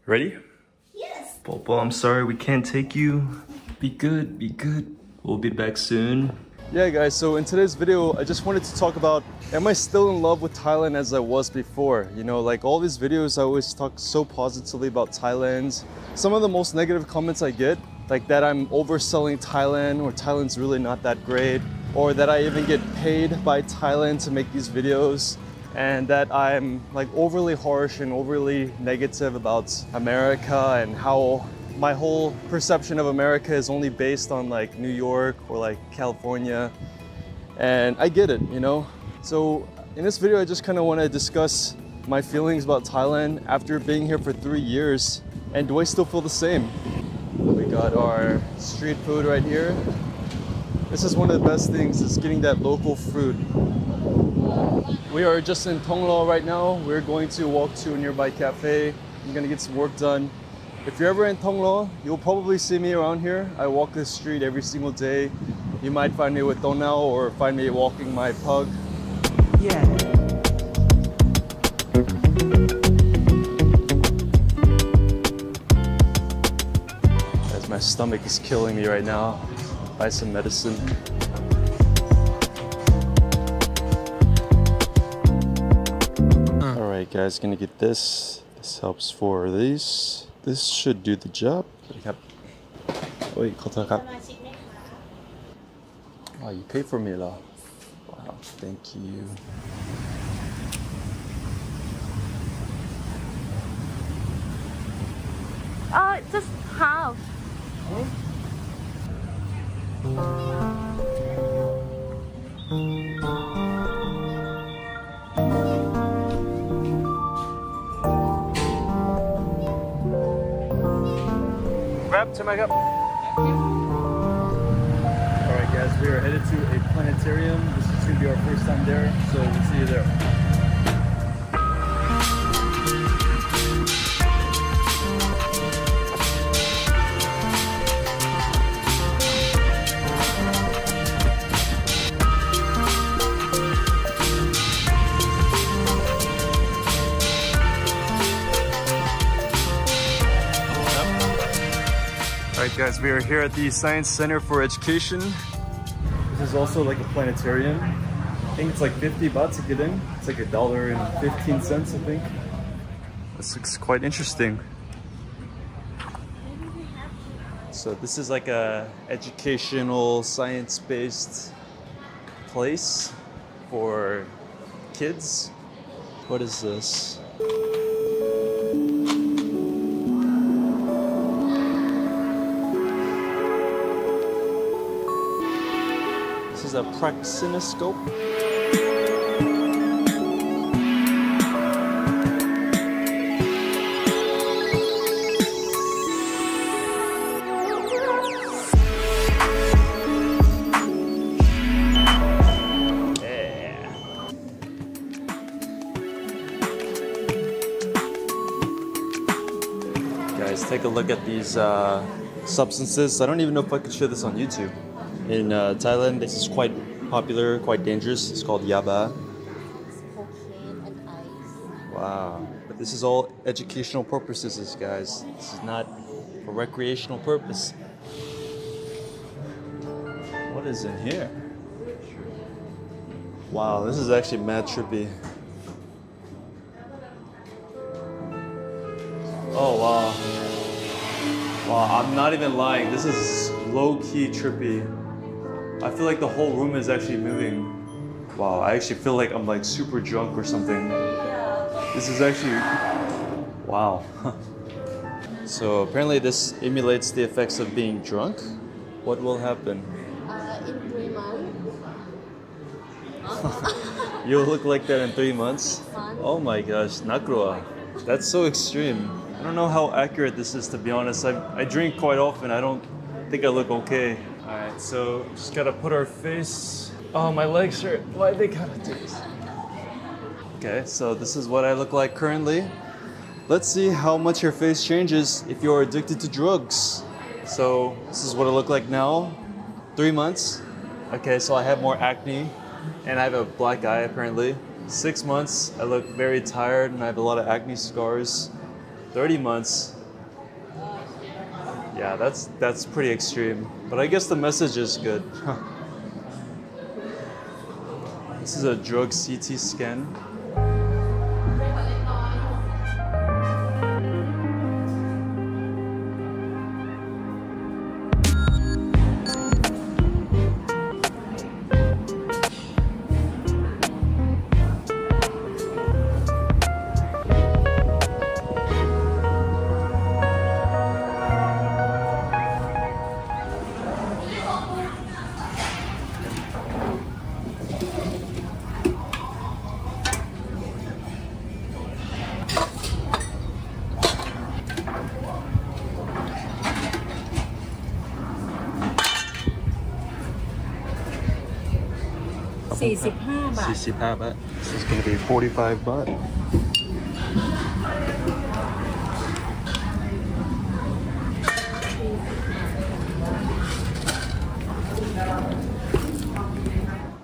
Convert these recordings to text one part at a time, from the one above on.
Ready? Yes. Popo, I'm sorry we can't take you. Be good, be good. We'll be back soon. Yeah guys, so in today's video, I just wanted to talk about, am I still in love with Thailand as I was before? You know, like all these videos, I always talk so positively about Thailand. Some of the most negative comments I get, like that I'm overselling Thailand, or Thailand's really not that great, or that I even get paid by Thailand to make these videos, and that I'm like overly harsh and overly negative about America and how my whole perception of America is only based on like New York or like California. And I get it, you know? So in this video, I just kind of want to discuss my feelings about Thailand after being here for 3 years. And do I still feel the same? We got our street food right here. This is one of the best things, is getting that local fruit. We are just in Thong Lo right now. We're going to walk to a nearby cafe. I'm gonna get some work done. If you're ever in Thong Lo, you'll probably see me around here. I walk this street every single day. You might find me with Donao or find me walking my pug. Yeah. As my stomach is killing me right now. Buy some medicine. All right, guys, gonna get this. This helps for these. This should do the job. Wait, oh, you pay for me, lah. Wow, thank you. Just half. Grab to my cup. Alright guys, we are headed to a planetarium. This is going to be our first time there, so we'll see you there. Alright guys, we are here at the Science Center for Education. This is also like a planetarium. I think it's like 50 baht to get in. It's like $1.15, I think. This looks quite interesting. So this is like a educational, science-based place for kids. What is this? This is a praxinoscope. Guys, take a look at these substances. I don't even know if I could show this on YouTube. In Thailand, this is quite popular, quite dangerous. It's called yaba. Cocaine and ice. Wow. But this is all educational purposes, guys. This is not for recreational purpose. What is in here? Wow, this is actually mad trippy. Oh, wow. Wow, I'm not even lying. This is low-key trippy. I feel like the whole room is actually moving. Wow, I actually feel like I'm like super drunk or something. This is actually, wow. So apparently this emulates the effects of being drunk. What will happen? In 3 months. You'll look like that in 3 months? Oh my gosh, nakrua. That's so extreme. I don't know how accurate this is, to be honest. I drink quite often. I don't think I look okay. All right, so just gotta put our face. Oh, my legs hurt. Why they gotta do this? Okay, so this is what I look like currently. Let's see how much your face changes if you're addicted to drugs. So this is what I look like now. 3 months. Okay, so I have more acne and I have a black eye apparently. 6 months, I look very tired and I have a lot of acne scars. 30 months. Yeah, that's pretty extreme. But I guess the message is good. This is a drug CT scan. $45 45 baht. This is going to be 45 baht.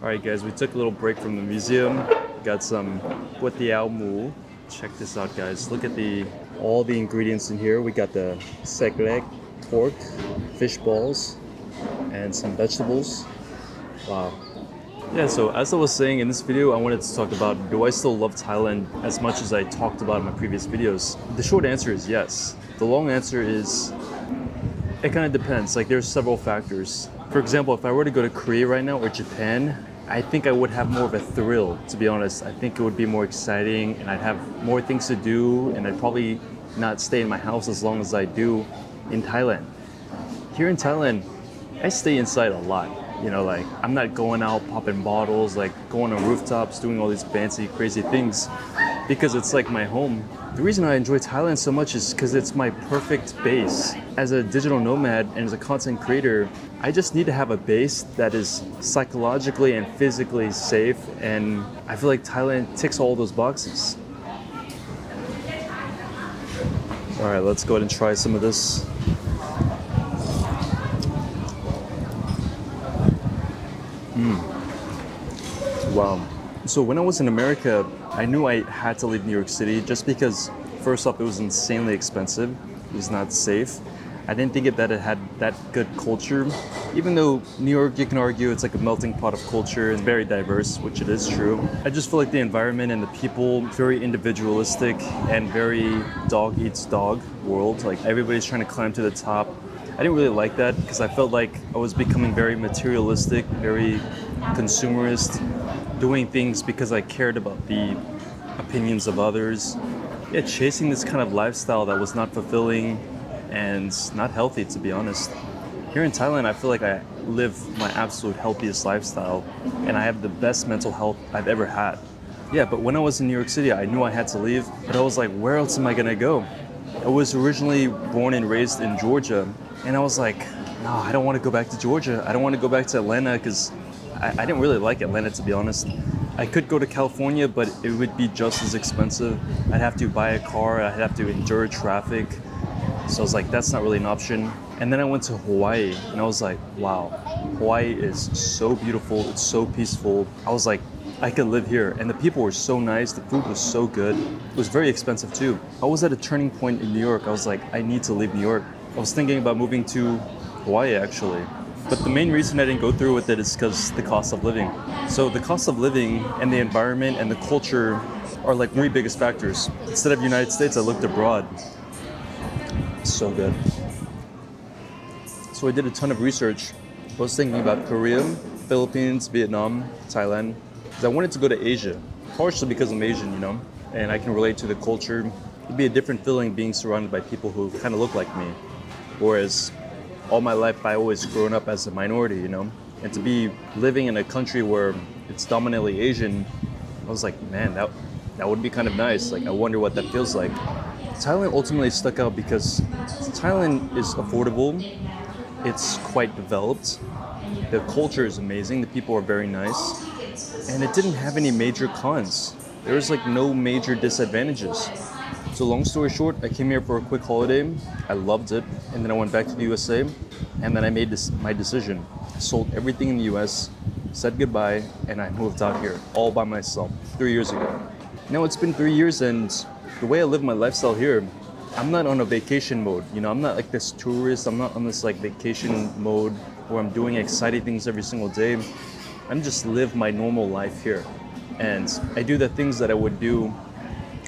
Alright guys, we took a little break from the museum. Got some guatiao mu. Check this out guys. Look at all the ingredients in here. We got the sek leg, pork, fish balls, and some vegetables. Wow. Yeah, so as I was saying in this video, I wanted to talk about, do I still love Thailand as much as I talked about in my previous videos? The short answer is yes. The long answer is, it kind of depends. Like there's several factors. For example, if I were to go to Korea right now or Japan, I think I would have more of a thrill, to be honest. I think it would be more exciting and I'd have more things to do and I'd probably not stay in my house as long as I do in Thailand. Here in Thailand, I stay inside a lot. You know, like I'm not going out popping bottles, like going on rooftops, doing all these fancy, crazy things because it's like my home. The reason I enjoy Thailand so much is because it's my perfect base. As a digital nomad and as a content creator, I just need to have a base that is psychologically and physically safe, and I feel like Thailand ticks all those boxes. All right, let's go ahead and try some of this. Wow. So when I was in America, I knew I had to leave New York City just because, first off, it was insanely expensive. It was not safe. I didn't think that it had that good culture. Even though New York, you can argue it's like a melting pot of culture and very diverse, which it is true. I just feel like the environment and the people, very individualistic and very dog eats dog world. Like everybody's trying to climb to the top. I didn't really like that because I felt like I was becoming very materialistic, very consumerist, doing things because I cared about the opinions of others. Yeah, chasing this kind of lifestyle that was not fulfilling and not healthy, to be honest. Here in Thailand, I feel like I live my absolute healthiest lifestyle and I have the best mental health I've ever had. Yeah, but when I was in New York City, I knew I had to leave, but I was like, where else am I gonna go? I was originally born and raised in Georgia, and I was like, no, I don't want to go back to Georgia. I don't want to go back to Atlanta because I didn't really like Atlanta, to be honest. I could go to California, but it would be just as expensive. I'd have to buy a car, I'd have to endure traffic. So I was like, that's not really an option. And then I went to Hawaii, and I was like, wow, Hawaii is so beautiful, it's so peaceful. I was like, I could live here. And the people were so nice, the food was so good. It was very expensive too. I was at a turning point in New York. I was like, I need to leave New York. I was thinking about moving to Hawaii actually. But the main reason I didn't go through with it is because the cost of living. So the cost of living and the environment and the culture are like three biggest factors. Instead of United States, I looked abroad. So good. So I did a ton of research. I was thinking about Korea, Philippines, Vietnam, Thailand. Because I wanted to go to Asia, partially because I'm Asian, you know, and I can relate to the culture. It'd be a different feeling being surrounded by people who kind of look like me. Whereas all my life, I always grown up as a minority, you know, and to be living in a country where it's dominantly Asian, I was like, man, that would be kind of nice. Like, I wonder what that feels like. Thailand ultimately stuck out because Thailand is affordable. It's quite developed. The culture is amazing. The people are very nice. And it didn't have any major cons. There was like no major disadvantages. So long story short, I came here for a quick holiday. I loved it. And then I went back to the USA. And then I made my decision. I sold everything in the US, said goodbye, and I moved out here all by myself 3 years ago. Now it's been 3 years, and the way I live my lifestyle here, I'm not on a vacation mode. You know, I'm not like this tourist. I'm not on this like vacation mode where I'm doing exciting things every single day. I'm just live my normal life here. And I do the things that I would do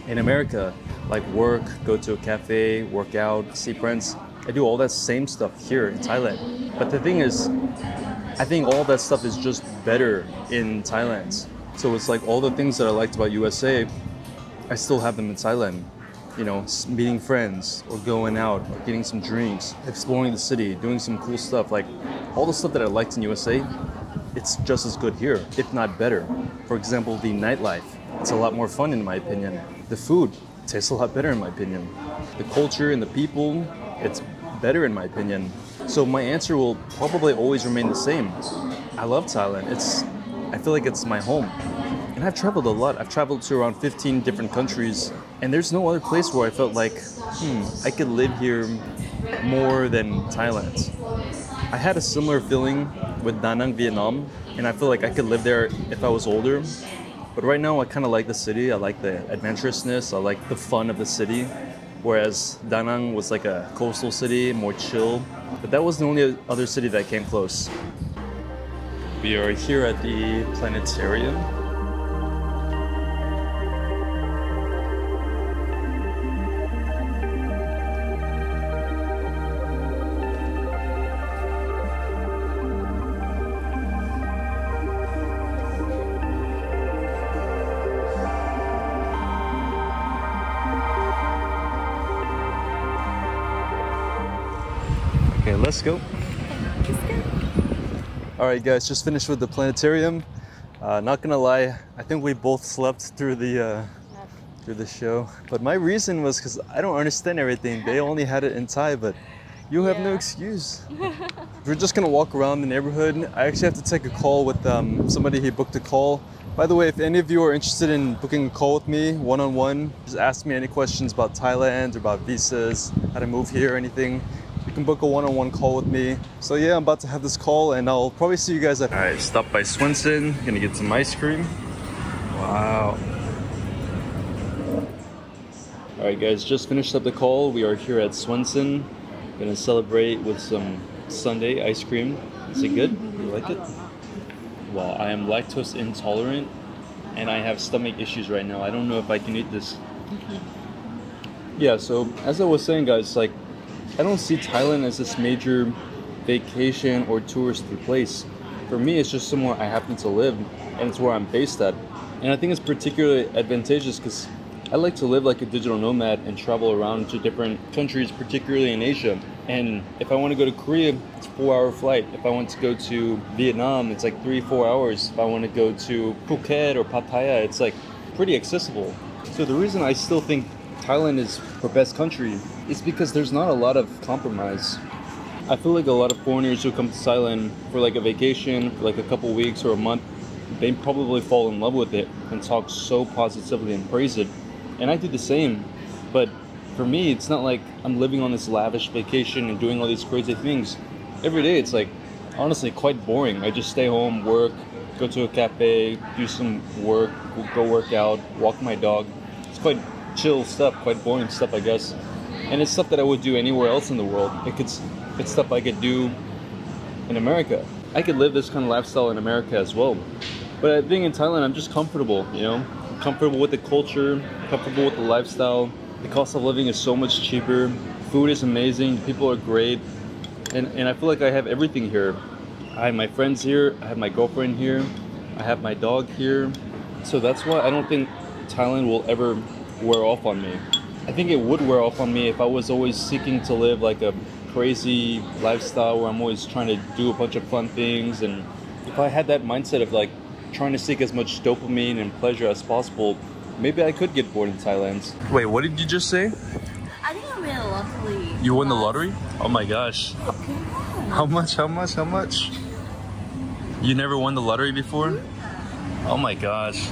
in America, like work, go to a cafe, work out, see friends. I do all that same stuff here in Thailand. But the thing is, I think all that stuff is just better in Thailand. So it's like all the things that I liked about USA, I still have them in Thailand. You know, meeting friends or going out or getting some drinks, exploring the city, doing some cool stuff. Like all the stuff that I liked in USA, it's just as good here, if not better. For example, the nightlife. It's a lot more fun in my opinion. The food tastes a lot better in my opinion. The culture and the people, it's better in my opinion. So my answer will probably always remain the same. I love Thailand. I feel like it's my home. And I've traveled a lot. I've traveled to around 15 different countries. And there's no other place where I felt like, I could live here more than Thailand. I had a similar feeling with Da Nang, Vietnam. And I feel like I could live there if I was older. But right now I kind of like the city. I like the adventurousness. I like the fun of the city. Whereas Da Nang was like a coastal city, more chill. But that was the only other city that came close. We are here at the planetarium. Okay, let's go. Alright guys, just finished with the planetarium. Not gonna lie, I think we both slept through the show. But my reason was because I don't understand everything. They only had it in Thai, but you have no excuse. We're just gonna walk around the neighborhood. I actually have to take a call with somebody. He booked a call. By the way, if any of you are interested in booking a call with me, one-on-one, just ask me any questions about Thailand or about visas, how to move here or anything. You can book a one-on-one call with me. So yeah, I'm about to have this call and I'll probably see you guys at... Alright, stopped by Swenson. Gonna get some ice cream. Wow. Alright guys, just finished up the call. We are here at Swenson. Gonna celebrate with some sundae ice cream. Is it good? You like it? Well, I am lactose intolerant and I have stomach issues right now. I don't know if I can eat this. Yeah, so as I was saying guys, like I don't see Thailand as this major vacation or touristy place. For me, it's just somewhere I happen to live and it's where I'm based at. And I think it's particularly advantageous because I like to live like a digital nomad and travel around to different countries, particularly in Asia. And if I want to go to Korea, it's a 4-hour flight. If I want to go to Vietnam, it's like 3-4 hours. If I want to go to Phuket or Pattaya, it's like pretty accessible. So the reason I still think Thailand is our best country is because there's not a lot of compromise. I feel like a lot of foreigners who come to Thailand for like a vacation, for like a couple weeks or a month, they probably fall in love with it and talk so positively and praise it. And I do the same, but for me, it's not like I'm living on this lavish vacation and doing all these crazy things. Every day, it's like, honestly, quite boring. I just stay home, work, go to a cafe, do some work, go work out, walk my dog. It's quite chill stuff, quite boring stuff, I guess. And it's stuff that I would do anywhere else in the world. It's stuff I could do in America. I could live this kind of lifestyle in America as well. But I think in Thailand, I'm just comfortable, you know? Comfortable with the culture, comfortable with the lifestyle. The cost of living is so much cheaper. Food is amazing, people are great. And I feel like I have everything here. I have my friends here, I have my girlfriend here, I have my dog here. So that's why I don't think Thailand will ever wear off on me. I think it would wear off on me if I was always seeking to live like a crazy lifestyle where I'm always trying to do a bunch of fun things. And if I had that mindset of like trying to seek as much dopamine and pleasure as possible, maybe I could get bored in Thailand. Wait, what did you just say? I think I won a lottery. You won the lottery? Oh my gosh. How much? How much? How much? You never won the lottery before? Oh my gosh.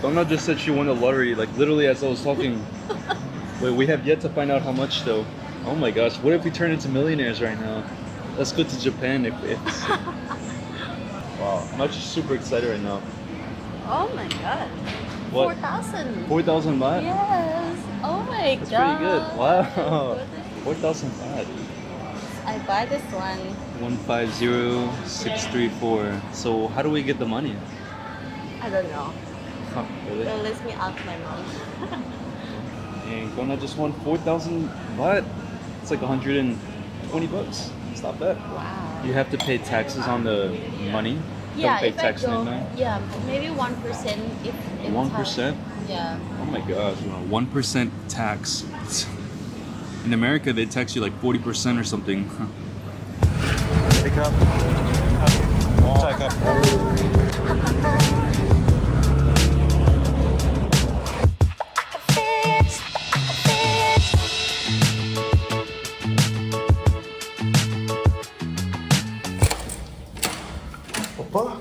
Donna just said she won the lottery, like literally as I was talking. Wait, we have yet to find out how much though. Oh my gosh, what if we turn into millionaires right now? Let's go to Japan if Wow, I'm actually super excited right now. Oh my god. What? 4,000. 4,000 baht? Yes. Oh my my That's god. pretty good. Wow. 4,000 baht. I buy this one. 150634. So how do we get the money? I don't know. Huh, really? So let me ask my mom. Dang, Kona just won 4,000 baht. It's like 120 bucks. It's not bad. Wow. You have to pay taxes on the money. Yeah, Don't pay if I tax go, midnight. yeah, maybe 1% if in 1%? Yeah. Oh my gosh, 1% tax. In America, they tax you like 40% or something. Pick up. Check up. Papa?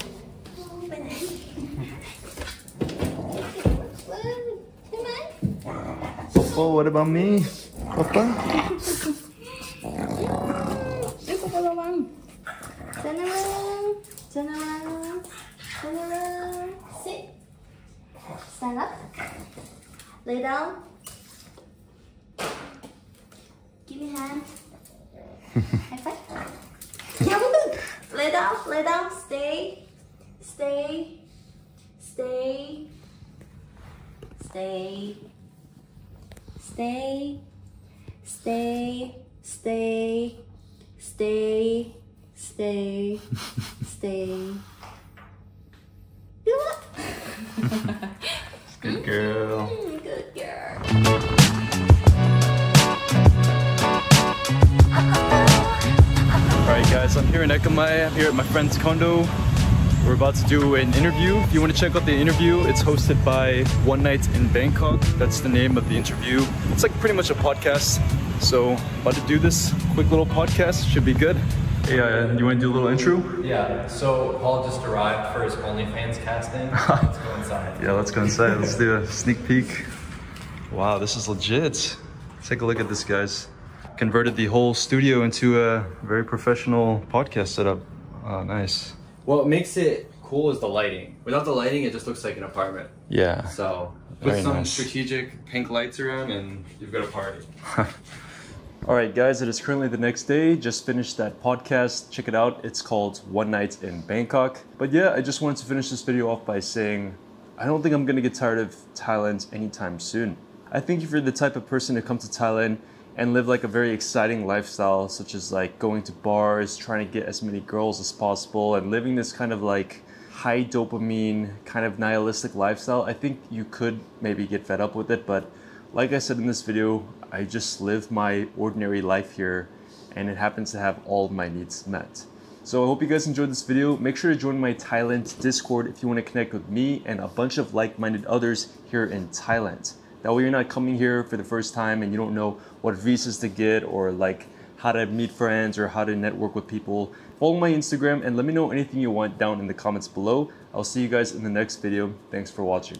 Papa, what about me? Papa? Turn around. Sit. Stand up. Lay down. Give me a hand. High five. Lay down. Stay. Good girl. Good girl. Alright guys, I'm here in Ekamai. I'm here at my friend's condo. We're about to do an interview. If you want to check out the interview, it's hosted by One Night in Bangkok. That's the name of the interview. It's like pretty much a podcast. So about to do this quick little podcast. Should be good. Hey, you want to do a little intro? Yeah, so Paul just arrived for his OnlyFans casting. Let's go inside. Yeah, let's go inside. Let's do a sneak peek. Wow, this is legit. Take a look at this, guys. Converted the whole studio into a very professional podcast setup. Oh, nice. What makes it cool is the lighting. Without the lighting, it just looks like an apartment. Yeah. So Very put some nice. strategic pink lights around and you've got a party. All right, guys, it is currently the next day. Just finished that podcast. Check it out. It's called One Night in Bangkok. But yeah, I just wanted to finish this video off by saying, I don't think I'm gonna get tired of Thailand anytime soon. I think if you're the type of person to come to Thailand and live like a very exciting lifestyle, such as like going to bars, trying to get as many girls as possible, and living this kind of like high dopamine, kind of nihilistic lifestyle, I think you could maybe get fed up with it. But like I said in this video, I just live my ordinary life here, and it happens to have all of my needs met. So I hope you guys enjoyed this video. Make sure to join my Thailand Discord if you want to connect with me and a bunch of like-minded others here in Thailand. That way you're not coming here for the first time and you don't know what visas to get or like how to meet friends or how to network with people. Follow my Instagram and let me know anything you want down in the comments below. I'll see you guys in the next video. Thanks for watching.